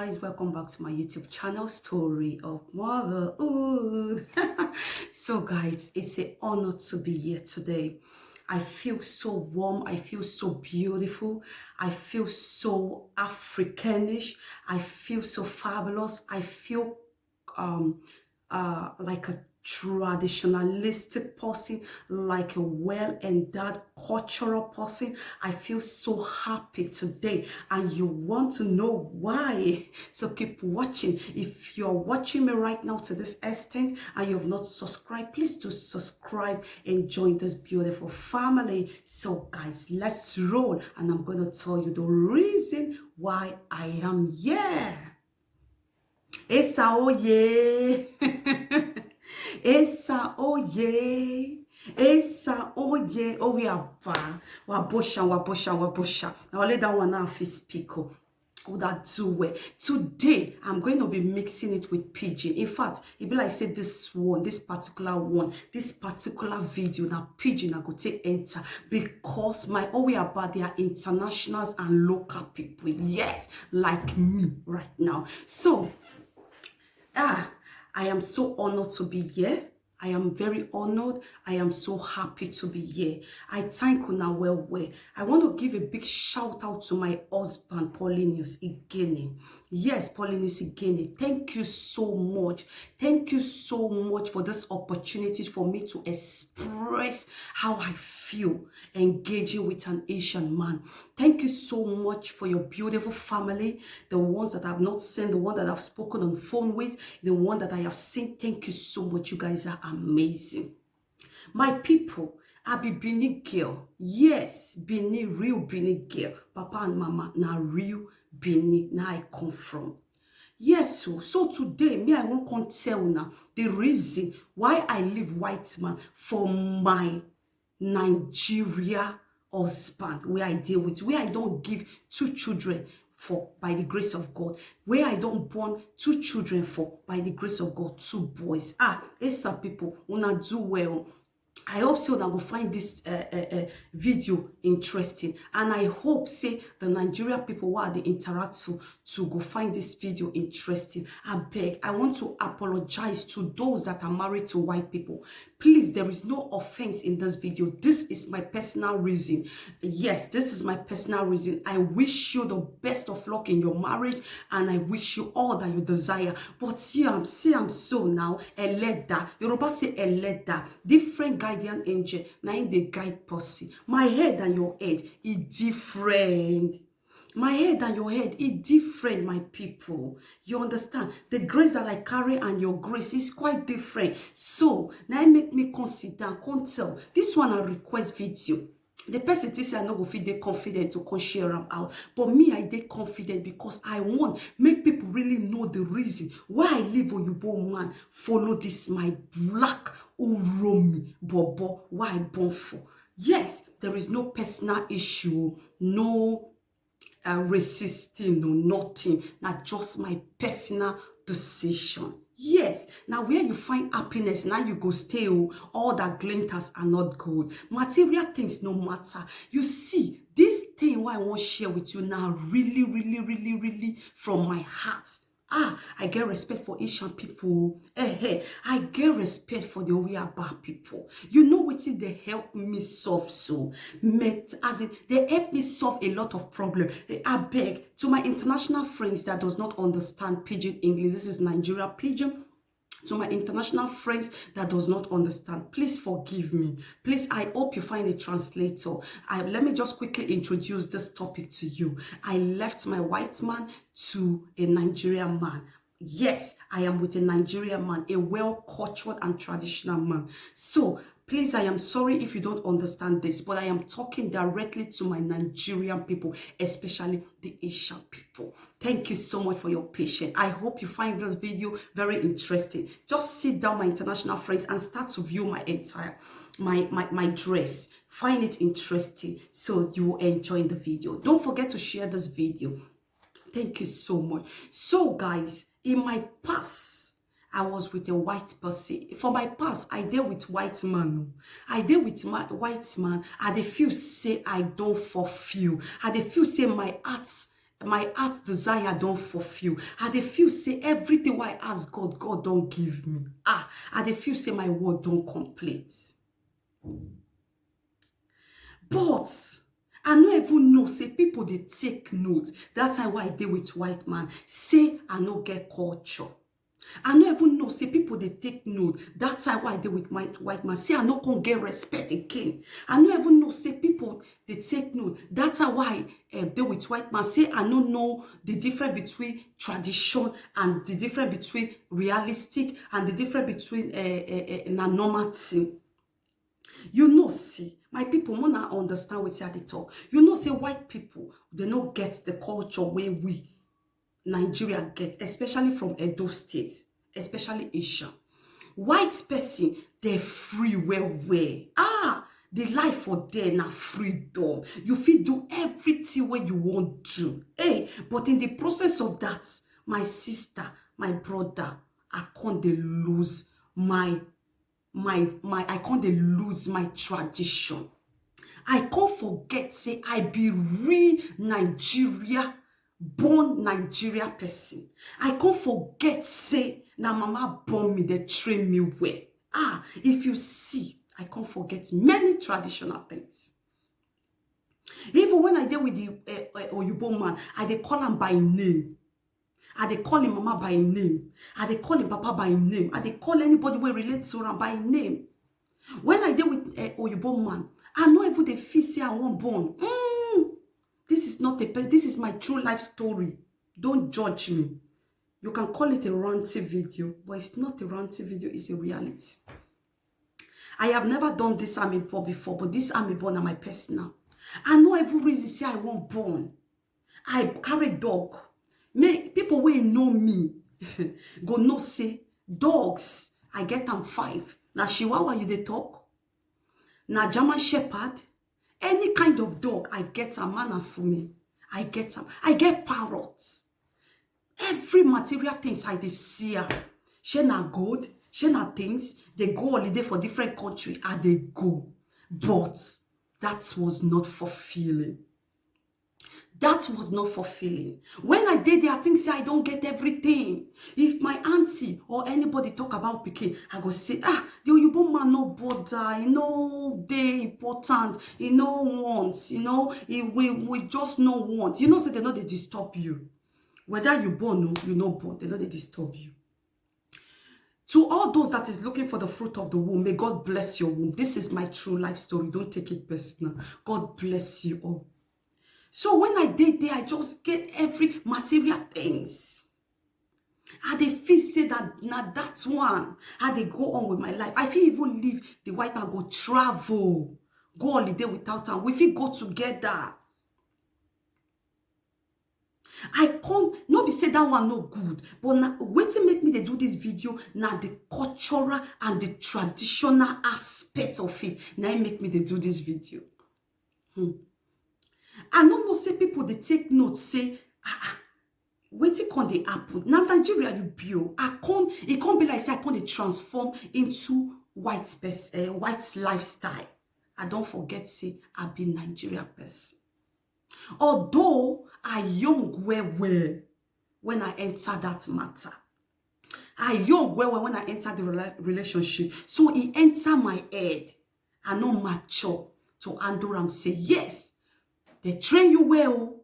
guys, welcome back to my YouTube channel, Story of Motherhood. So guys, it's an honor to be here today. I feel so warm, I feel so beautiful, I feel so Africanish, I feel so fabulous, I feel like a traditionalistic person, like a well-endowed cultural person. I feel so happy today, and you want to know why, so keep watching. If you're watching me right now to this extent and you have not subscribed, please do subscribe and join this beautiful family. So guys, let's roll, and I'm going to tell you the reason why I am here. Esa oye. Esa oye. Esa oye. Oh yeah, wabosha. Now let that one off his speak. Oh, that too well. Today, I'm going to be mixing it with pidgin. In fact, it be like I said, this particular video, now pidgin I go take enter, because my all way about they are internationals and local people. Yes, like me right now. So, I am so honored to be here. I am very honored. I am so happy to be here. I thank Una well. I want to give a big shout out to my husband, Paulinus Igene. Yes, Paulinus Igene. Thank you so much. Thank you so much for this opportunity for me to express how I feel engaging with an Asian man. Thank you so much for your beautiful family, the ones that I've not seen, the one that I've spoken on the phone with, the one that I have seen. Thank you so much. You guys are amazing. My people, I be Benin girl. Yes, Benin, real Benin girl. Papa and mama, now real Benin, now I come from. Yes, so today, me, I won't tell now the reason why I leave white man for my Nigeria husband, where I deal with, where I don't give 2 children for by the grace of God, where I don't born 2 children for by the grace of God, 2 boys. There's some people wanna do well. I hope so that will find this video interesting, and I hope say the Nigeria people who are the interactful to go find this video interesting. I beg, I want to apologize to those that are married to white people. Please, there is no offense in this video. This is my personal reason. Yes, this is my personal reason. I wish you the best of luck in your marriage, and I wish you all that you desire. But see, I'm so now Eleda. Yoruba say Eleda. Different guardian angel. Now in the guide pussy. My head and your head is different. My head and your head is different, my people. You understand? The grace that I carry and your grace is quite different. So, now it make me consider, can't tell. This one I request video. The person say I no go fit dey confident to come share them out. But me, I dey confident because I want make people really know the reason why I live Oyibo man. Follow this my black Uromi Bobo, why I born for. Yes, there is no personal issue, no resisting, no nothing. Not just my personal decision. Yes, now where you find happiness, now you go stay. All that glinters are not gold. Material things no matter. You see, this thing what I want to share with you now really from my heart. I get respect for Asian people. I get respect for the Owiaba people. You know what? They help me solve as in they help me solve a lot of problems. I beg to my international friends that does not understand pidgin English. This is Nigeria pidgin. To my international friends that does not understand, please forgive me. Please, I hope you find a translator. Let me just quickly introduce this topic to you. I left my white man to a Nigerian man. Yes, I am with a Nigerian man, a well-cultured and traditional man. So, please, I am sorry if you don't understand this, but I am talking directly to my Nigerian people, especially the Asian people. Thank you so much for your patience. I hope you find this video very interesting. Just sit down, my international friends, and start to view my entire, my dress. Find it interesting so you will enjoy the video. Don't forget to share this video. Thank you so much. So, guys, in my past, I was with a white person. For my past, I deal with white man. I deal with my white man. I dey feel say I don't fulfill. I dey feel say my heart my heart desire don't fulfill. I dey feel say everything why I ask God, God don't give me. I dey feel say my word don't complete. But I no even know say people they take note. That's why I deal with white man. Say I no get culture. I no even know say people they take note. That's why I deal with my white man. Say I no can get respect again. I no even know say people they take note. That's why I deal with white man. Say I no know the difference between tradition and the difference between realistic and the difference between na normal thing. You know, see, my people wanna understand what they talk. You know, say white people, they don't get the culture where we, Nigeria, get, especially from Edo State, especially Asia. White person, they free where. The life for them na freedom. You feel do everything where you want to. Hey, but in the process of that, my sister, my brother, I can't lose my I can't lose my tradition. I can't forget say I be real Nigeria, born Nigeria person. I can't forget say na mama born me, they train me well. If you see, I can't forget many traditional things. Even when I deal with the Oyibo man, I dey call him by name. I dey call him mama by name. I dey call him papa by name. I dey call anybody who relates to him by name. When I deal with Oyibo man, I know even the feel say I won't born. This is not this is my true life story. Don't judge me. You can call it a ranty video, but it's not a ranty video, it's a reality. I have never done this army before, but this army born are my personal. I know every reason say I won't born. I carry dog. People will know me. Go no say dogs. I get them 5. Now Chihuahua you they talk. Now German Shepherd. Any kind of dog I get a man for me. I get them. I get parrots. Every material things I dey see. She na gold. She na things. They go holiday for different country. And they go. But that was not fulfilling. That was not fulfilling. When I did there, I think say I don't get everything. If my auntie or anybody talk about Pikin, I go say, the Oyibo man no bother, they important, no wants, we just no want. Say they know they disturb you. Whether you born or you no born, they know they disturb you. To all those that is looking for the fruit of the womb, may God bless your womb. This is my true life story. Don't take it personal. God bless you all. So when I did there, I just get every material things. I dey feel say that now that's one. I dey go on with my life. I feel even leave the white man go travel, go holiday without time. We feel go together. I can't not be say that one no good, but now waiting make me they do this video. Now the cultural and the traditional aspect of it. Now it make me they do this video. I don't know say people they take notes say waiting on the happen. Now Nigeria you bio. It can't be like say I can't transform into white lifestyle. I don't forget say I be Nigeria person. Although I young well when I enter that matter. I young well when I enter the relationship. So it enter my head. I no mature to handle and say yes. They train you well.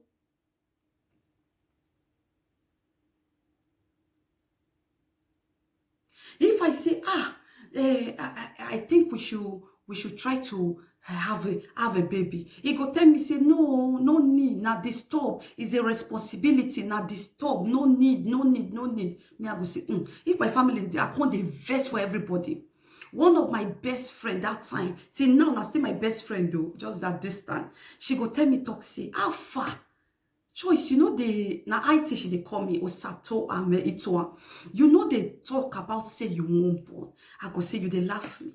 If I say, I think we should try to have a baby. He go tell me, say, no need, not disturb. It's a responsibility, not disturb. No need. Me, I go say, if my family, I can't invest for everybody. One of my best friend that time, say now, I'm still my best friend though, just that distant. She go tell me, talk, say, how far? Choice, now IT she they call me Osato Ame Itoa. They talk about say you won't born. I go say you they laugh me.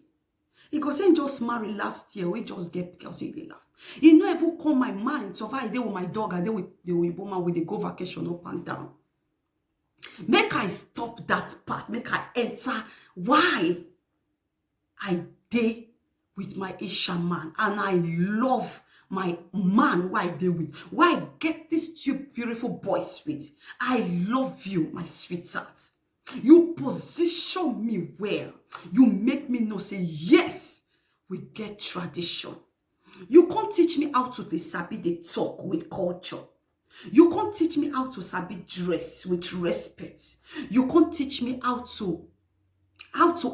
He go say just married last year, we just get because say they laugh. Ever call my mind. So far I deal with my dog, I deal with the Oyibo man with the go vacation up and down. Make I stop that part, make I enter why I did with my Asian man and I love my man who I deal with, why I get these two beautiful boys with. I love you, my sweetheart. You position me well. You make me know, say, yes, we get tradition. You can't teach me how to sabi they talk with culture. You can't teach me how to sabi dress with respect. You can't teach me how to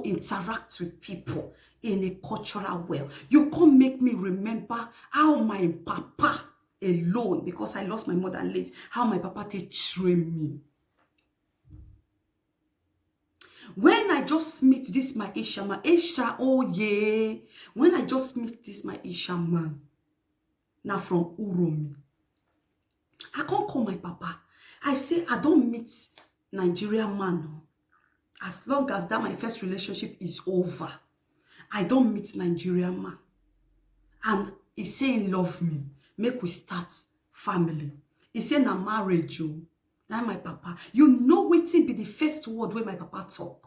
interact with people in a cultural way. You can't make me remember how my papa alone, because I lost my mother late, how my papa take train me. When I just meet this my Asia man, Asia, oh yeah. When I just meet this my Asia man, now from Uromi, I can't call my papa. I say I don't meet Nigerian man. No. As long as that my first relationship is over, I don't meet Nigerian man. And he say he love me, make we start family. He say na marriage, oh. Now my papa, you know wetin be the first word when my papa talk.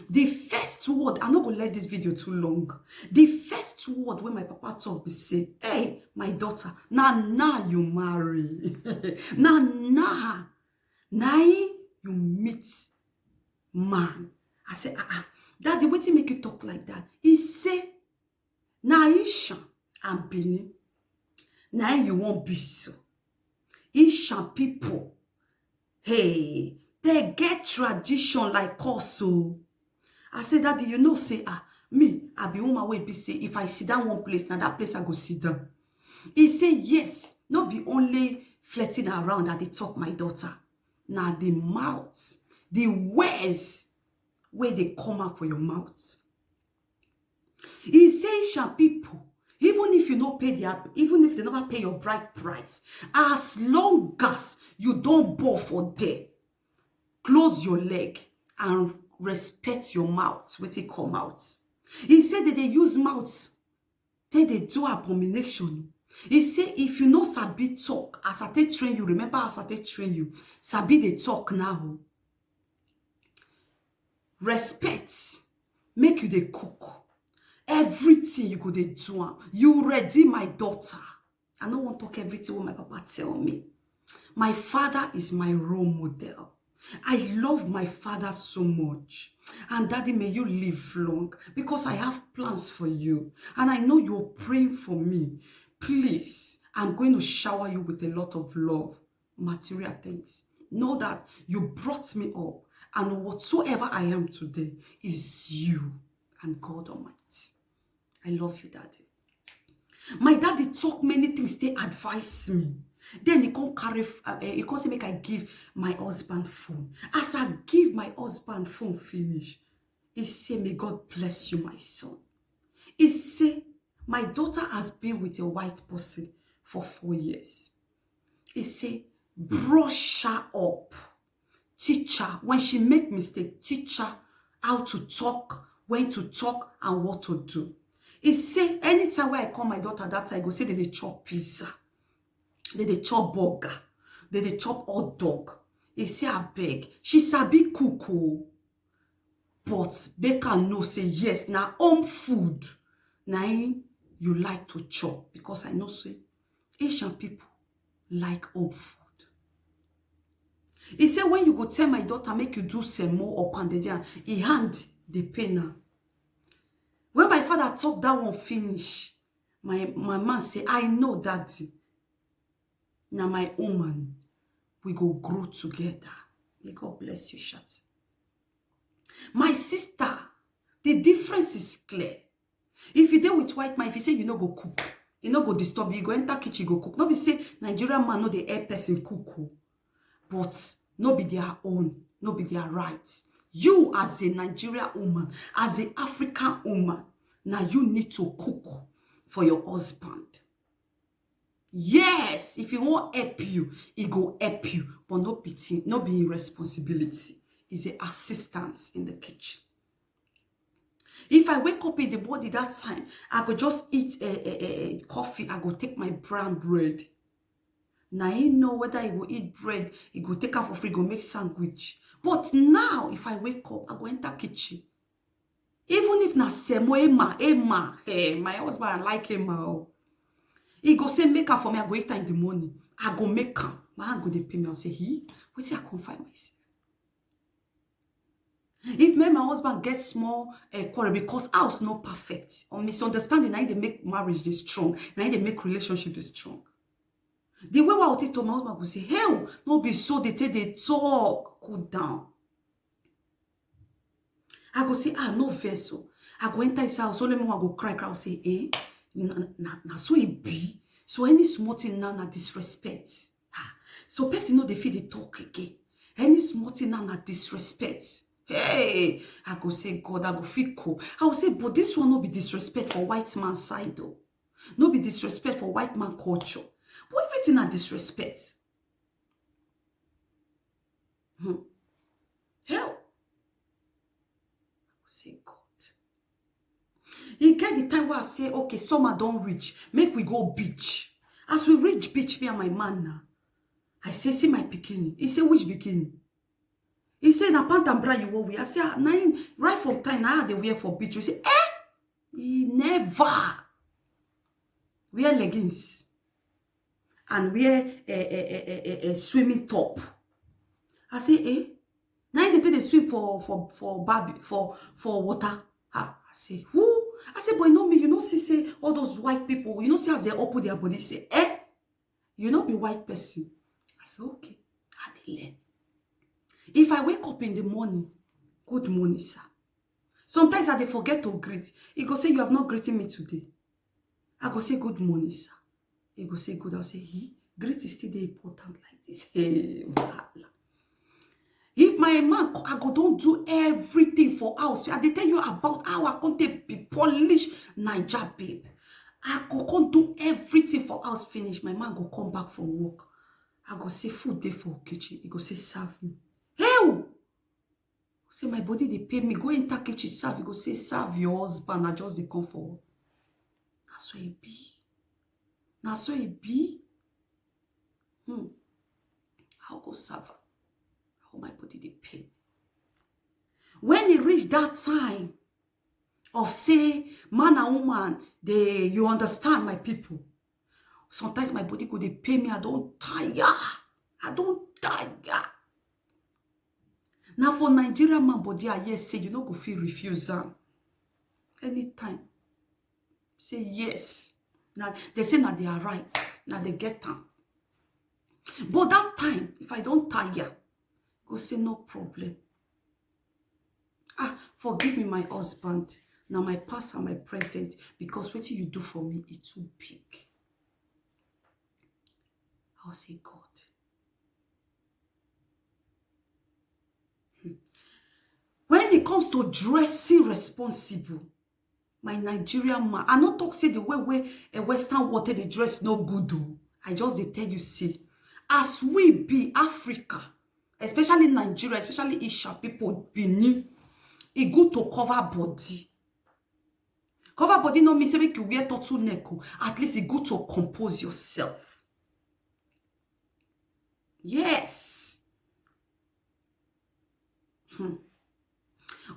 The first word, I'm not gonna let this video too long. The first word when my papa talk be say, hey, my daughter, now you marry. now you meet man. I say, Daddy, wetin make you talk like that? He say, na Isha and Benin, now you won't be so. Isha people, hey, they get tradition like us, so. I say, Daddy, you know, say, me, I be woman wey be say, if I sit down one place, now that place I go sit down. He say, yes, not be only flirting around that they talk my daughter. Now the mouth, the words where they come out for your mouth. He say, Asian people, even if you not pay even if they never pay your bride price, as long as you don't bow for there, close your leg and respect your mouth when it come out. He said that they use mouths, they do abomination. He said if you know sabi talk, as I take train you, remember as I take train you, sabi they talk now. Respect, make you they cook. Everything you go they do. You ready, my daughter. I don't want to talk everything what my papa tell me. My father is my role model. I love my father so much. And Daddy, may you live long because I have plans for you. And I know you're praying for me. Please, I'm going to shower you with a lot of love, material things. Know that you brought me up. And whatsoever I am today is you and God Almighty. I love you, Daddy. My daddy talk many things, they advise me. Then he can't carry, he can't say make I give my husband phone. As I give my husband phone finish, he say, may God bless you, my son. He say, my daughter has been with a white person for 4 years. He say, brush her up. Teach her, when she make mistake, teach her how to talk, when to talk, and what to do. He say, anytime when I call my daughter that time, I go say they chop pizza. They chop burger. They chop hot dog. He say, I beg. She sabi cook, but Becca know say yes. Now home food. Now you like to chop because I know say Asian people like home food. He said, when you go tell my daughter, make you do some more up and down, he hand the pain. When my father talk that one finish, my man say, I know Daddy. Now my woman, we go grow together. May God bless you, Shati. My sister, the difference is clear. If you deal with white man, if you say you no go cook, you no go disturb you go enter kitchen, go cook. No be say Nigerian man no the air person cook, but no be their own, no be their right. You as a Nigerian woman, as an African woman, now you need to cook for your husband. Yes, if he won't help you, he go help you, but no pity, no be irresponsibility. It's an assistance in the kitchen. If I wake up in the morning that time, I go just eat a coffee. I go take my brown bread. Now he know whether he go eat bread, he go take out for free, go make sandwich. But now, if I wake up, I go enter kitchen. Even if na semo Emma, hey, my husband I like Emma. He go say make her for me, I go eat her in the morning. I go make her. My hand go dey pay me and say, wetin I come find myself. If me and my husband get small quarrel because house no perfect or misunderstanding, now they make marriage dey strong. Now they make relationship dey strong. The way I would take to my husband go say, hell, no be so they take they talk. Cool down. I go say, no vessel. I go enter his house, only me I go cry, I'll say, na so it be. So any small thing now na disrespect. So person know they feel they talk again. Any small thing now na disrespect. Hey, I go say, God, I go feel cool. I will say, but this one no be disrespect for white man side though. No be disrespect for white man culture. But everything na disrespect. Hell. I will say, God. You get the time where I say, okay, summer don't reach. Make we go beach. As we reach beach, me and my man now. I say, see my bikini. He say, which bikini? He say, na pant and bra you wear. I say, right from time now they wear for beach. He say, he never wear leggings and wear a swimming top. I say, now they take the swim for water. I say, who? I say, but you know me, you know, say all those white people, you know, see as they open their body, say, you know, be white person. I say, okay, I dey learn. If I wake up in the morning, good morning, sir. Sometimes I dey forget to greet. He go say, you have not greeted me today. I go say, good morning, sir. He go say, good. I'll say, greet is still important like this. Hey, if my man, I go don't do everything for house. I dey tell you about how I can't be Polish Naija babe. I go can't do everything for house finish. My man go come back from work. I go say food there for kitchen. He go say serve me. Hell! Say my body they pay me. Go enter kitchen serve. He go say serve your husband. I just they come for work. That's so it be. That's so it be. I'll go serve her. How my body they pay me. When it reach that time of say man and woman, you understand my people. Sometimes my body go they pay me. I don't tire. I don't tire. Now for Nigerian man body, I yes say you know go feel refuse them. Anytime. Say yes. Now they say now they are right. Now they get them. But that time, if I don't tire, go say no problem. Forgive me, my husband. Now my past and my present, because what you do for me, it's too big. I'll say, God. When it comes to dressing responsible, my Nigerian man, I not talk say the way a Western water they dress no good though. I just they tell you see, as we be Africa, especially Nigeria, especially Isha people, Benin, it good to cover body. Cover body no mean say make you wear turtleneck. At least it good to compose yourself. Yes.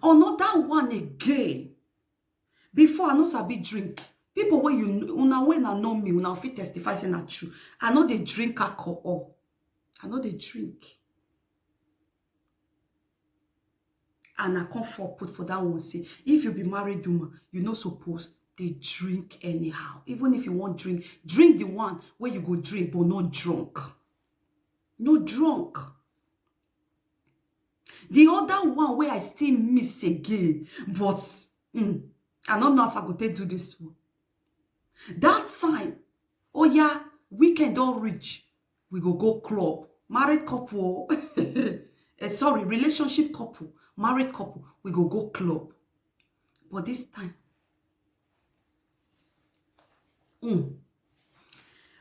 Another one again. Before I know sabi drink. People when una when I know me, una fit testify say na true. I know they drink alcohol. I know they drink. And I can't for put for that one say, if you be married woman, you not supposed they drink anyhow. Even if you want drink the one where you go drink, but not drunk. No drunk. The other one where I still miss again, but I don't know how I go take do this one. That time, oh yeah, weekend don't reach. We go club. Married couple. Sorry, relationship couple. Married couple. We go club. But this time,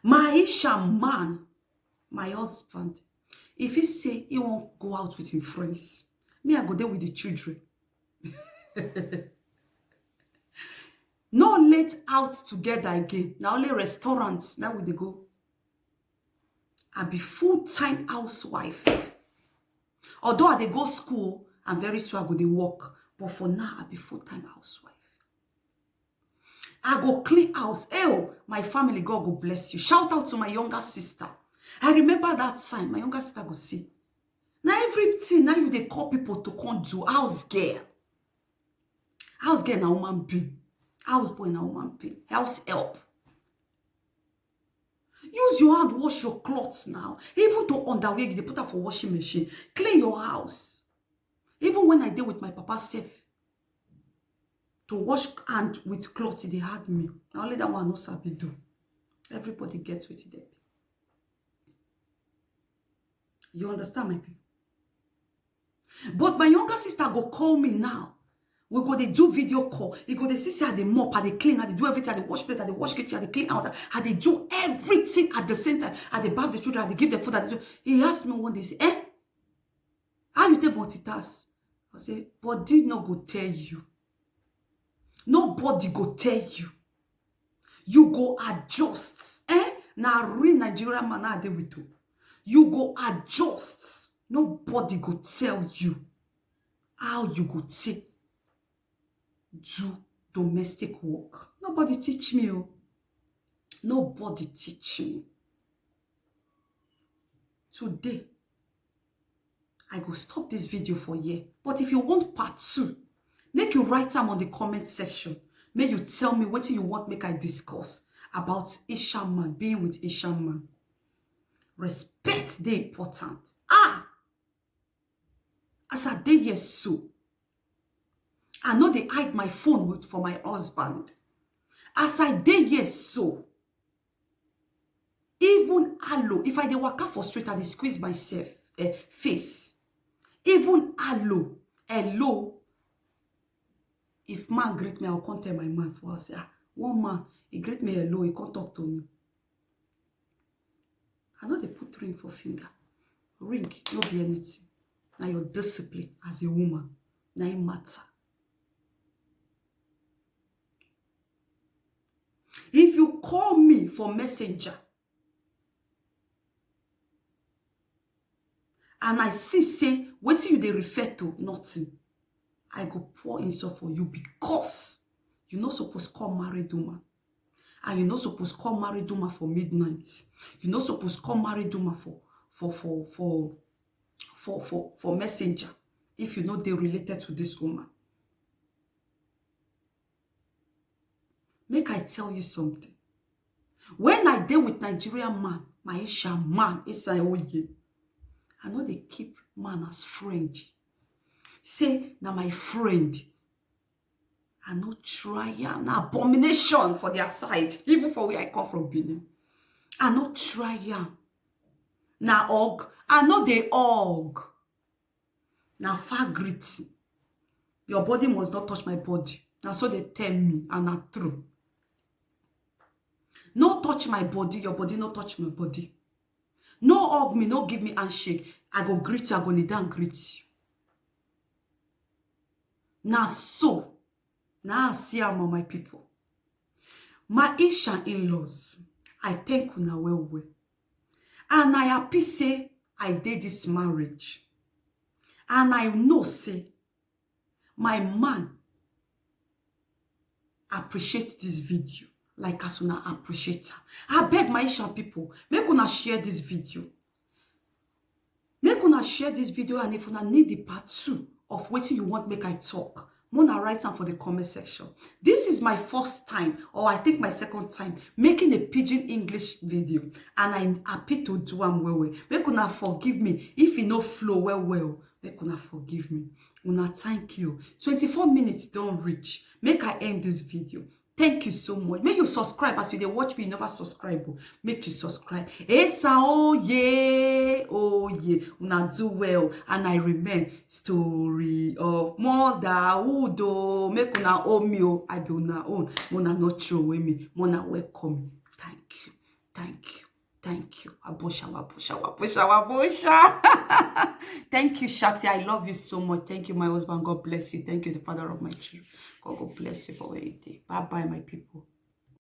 my Isha man, my husband, if he say he won't go out with his friends, me I go there with the children. No late out together again. Now only restaurants. Now we they go. I be full-time housewife. Although I they go school, I'm very sure I go they work. But for now, I be full-time housewife. I go clean house. Oh, my family, God go bless you. Shout out to my younger sister. I remember that time, my younger sister go see. Now everything, now you they call people to come do house girl. House girl na woman being. House boy na woman being. House help. Use your hand, wash your clothes now. Even to underwear, they put up for washing machine. Clean your house. Even when I did with my papa safe, to wash hand with clothes, they had me. Now only that one no sabi do. Everybody gets with it. You understand, my people? But my younger sister go call me now. We go, they do video call. He go, they see how they mop, how they clean, how they do everything, how they wash plate, how they wash kitchen, how they clean out, how they do everything at the same time, how they bath the children, how they give them food, how they do. He asked me one day, say, how you take multitask? I say, body no go tell you. Nobody go tell you. You go adjust. Now real Nigerian man are they with you. You go adjust. Nobody go tell you how you go take do domestic work. Nobody teach me. Oh. Nobody teach me. Today, I go stop this video for here. But if you want part 2, make you write them on the comment section. Make you tell me what you want make I discuss about Asian man, being with Asian man. Respect the important. As I dey here so, I know they hide my phone for my husband. As I dey here so, even hello, if I dey waka for street, I dey squeeze myself face. Even hello, if man greet me, I'll come tell my man for us. One man, he greet me hello, he can't talk to me. I know they put ring for finger. Ring, no be anything. Now your discipline as a woman, now it matter. If you call me for messenger, and I see say, what you they refer to, nothing, I go pour insult for you because you're not supposed to call married woman. And you're not supposed to call married woman for midnight. You're not supposed to call married woman for messenger if you know they're related to this woman. Make I tell you something. When I deal with Nigerian man, my Asian man, I know they keep man as friend. Say, now my friend, I no try an abomination for their side, even for where I come from Benin. I no try na og, I know they og. Now far greeting. Your body must not touch my body. Now so they tell me, and not true. No touch my body, your body no touch my body. No hug me, no give me handshake. I go greet you, I go kneel down greet you. Now so, now I see am my people. My Asian in-laws, I thank una well. And I happy say I did this marriage. And I know say my man appreciate this video like as una appreciate her. I beg my Asian people, make una share this video. Make una share this video, and if una need the part 2 of what you want make I talk, Mona write down for the comment section. This is my first time, or I think my second time, making a pidgin English video, and I'm happy to do am well. Make una forgive me if it no flow well. Make una forgive me. Una thank you. 24 minutes don't reach. Make I end this video. Thank you so much. Make you subscribe. As you dey watch me, you never subscribe. Make you subscribe. Esa, oh yeah. Una do well. And I remain story of motherhood. Make una own me. I be una own. Mona not throw away me. Mona welcome me. Thank you. Wabosha. Thank you, Shati. I love you so much. Thank you, my husband. God bless you. Thank you, the father of my children. God bless you for where you did. Bye-bye, my people.